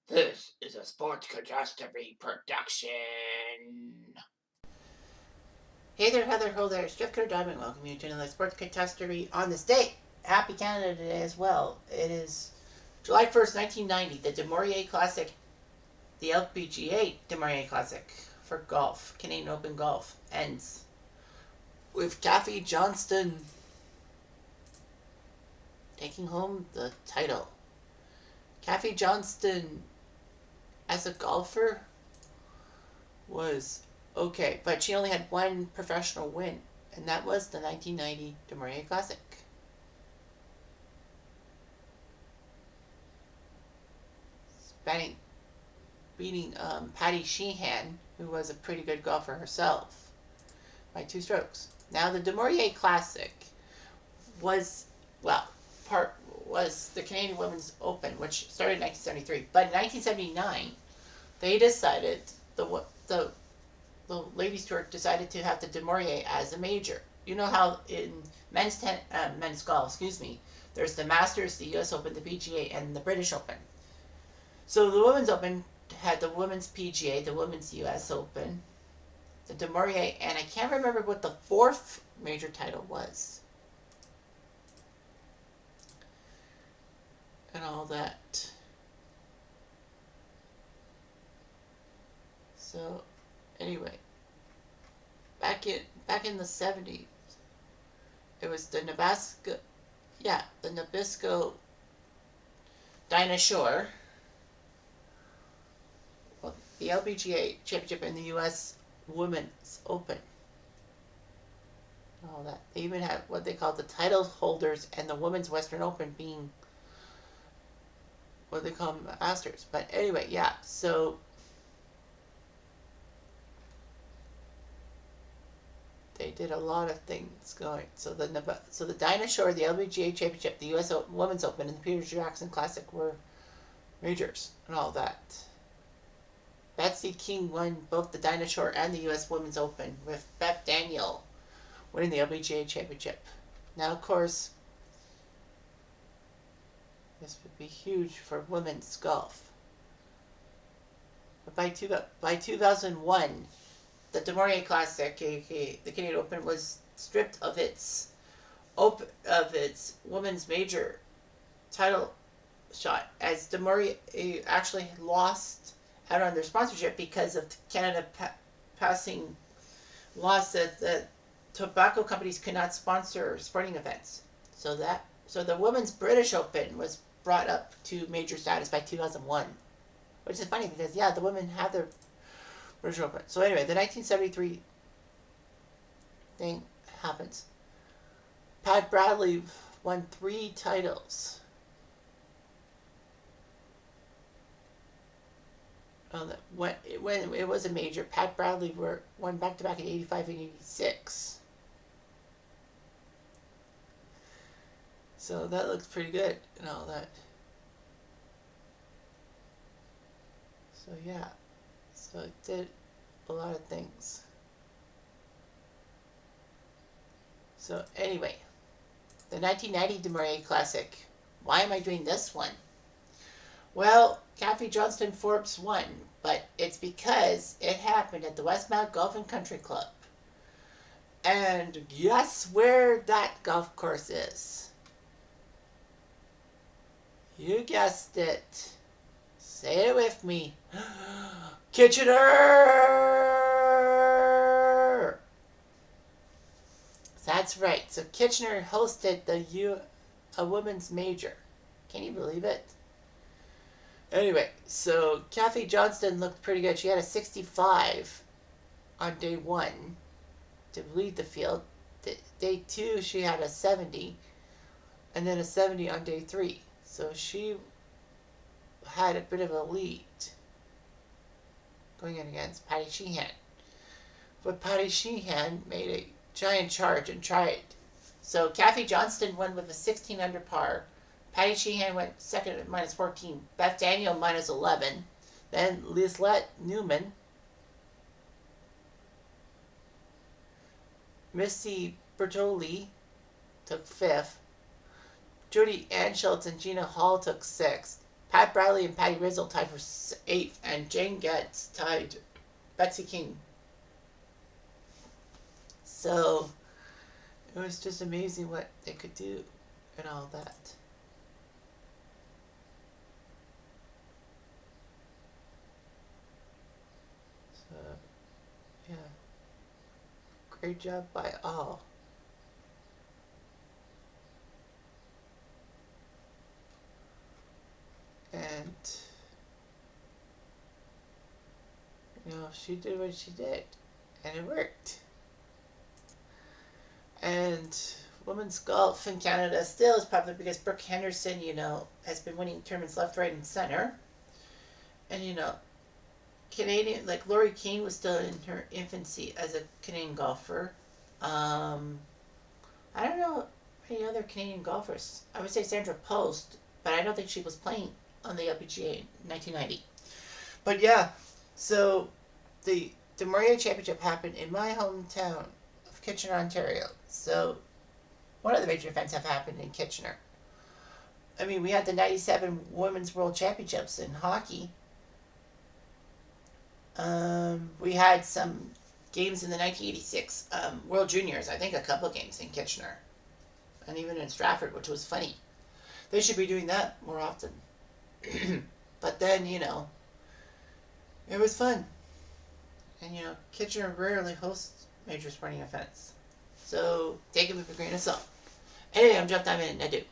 This is a sports catastrophe production. Hey there, Heather, ho there, it's Jeff Cutter Diamond. Welcome you to another Sports Catastrophe on this day. Happy Canada Day as well. It is July 1st, 1990, the Maurier Classic, the LPGA Maurier Classic for golf, Canadian Open Golf, ends with Kathy Johnston taking home the title. Kathy Johnston, as a golfer, was okay, but she only had one professional win, and that was the 1990 Maurier Classic. Beating Patty Sheehan, who was a pretty good golfer herself, by 2 strokes. Now the Maurier Classic was, was the Canadian Women's Open, which started in 1973. But in 1979, they decided the ladies tour decided to have the Maurier as a major. You know how in men's golf, there's the Masters, the U.S. Open, the PGA, and the British Open. So the Women's Open had the Women's PGA, the Women's U.S. Open, the Maurier, and I can't remember what the 4th major title was. And all that. So, anyway, back in the 70s, it was the Nabisco Dinah Shore, the LPGA Championship, and the U.S. Women's Open. All that. They even had what they call the title holders and the Women's Western Open being what they call Masters. But anyway, yeah, so they did a lot of things going. So the Dinah Shore, the LPGA Championship, the U.S. Women's Open, and the Peter Jackson Classic were majors and all that. Betsy King won both the Dinah Shore and the U.S. Women's Open, with Beth Daniel winning the LPGA Championship. Now, of course, this would be huge for women's golf. But by 2001, the Maurier Classic, the Canadian Open, was stripped of its women's major title shot, as Maurier actually lost out on their sponsorship because of Canada passing laws that tobacco companies could not sponsor sporting events. So the Women's British Open was brought up to major status by 2001, which is funny because the women have their British Open. So anyway, the 1973 thing happens. Pat Bradley won 3 titles. When it was a major, Pat Bradley won back-to-back in 85 and 86. So that looks pretty good and all that. So yeah. So it did a lot of things. So anyway, the 1990 Maurier Classic. Why am I doing this one? Well, Kathy Johnston Forbes won, but it's because it happened at the Westmount Golf and Country Club. And guess where that golf course is? You guessed it. Say it with me. Kitchener! That's right. So Kitchener hosted a women's major. Can you believe it? Anyway, so Kathy Johnston looked pretty good. She had a 65 on day 1 to lead the field. Day 2, she had a 70, and then a 70 on day 3. So she had a bit of a lead going in against Patty Sheehan. But Patty Sheehan made a giant charge and tried. So Kathy Johnston won with a 16 under par. Patty Sheehan went second at -14. Beth Daniel -11. Then Lislette Newman, Missy Bertoli took 5th. Judy Anschultz and Gina Hall took 6th. Pat Bradley and Patty Rizzo tied for 8th, and Jane Getz tied Betsy King. So it was just amazing what they could do and all that. So, yeah. Great job by all. And, she did what she did. And it worked. And women's golf in Canada still is popular because Brooke Henderson, has been winning tournaments left, right, and center. And, Canadian, like Lori Keane was still in her infancy as a Canadian golfer. I don't know any other Canadian golfers. I would say Sandra Post, but I don't think she was playing on the LPGA in 1990. But yeah, so the Maurier Championship happened in my hometown of Kitchener, Ontario. So one of the major events have happened in Kitchener. I mean, we had the 97 Women's World Championships in hockey. We had some games in the 1986 World Juniors. I think a couple games in Kitchener. And even in Stratford, which was funny. They should be doing that more often. But then, it was fun. And, Kitchener rarely hosts major sporting events. So, take it with a grain of salt. Anyway, I'm Jeff Diamond, and I do.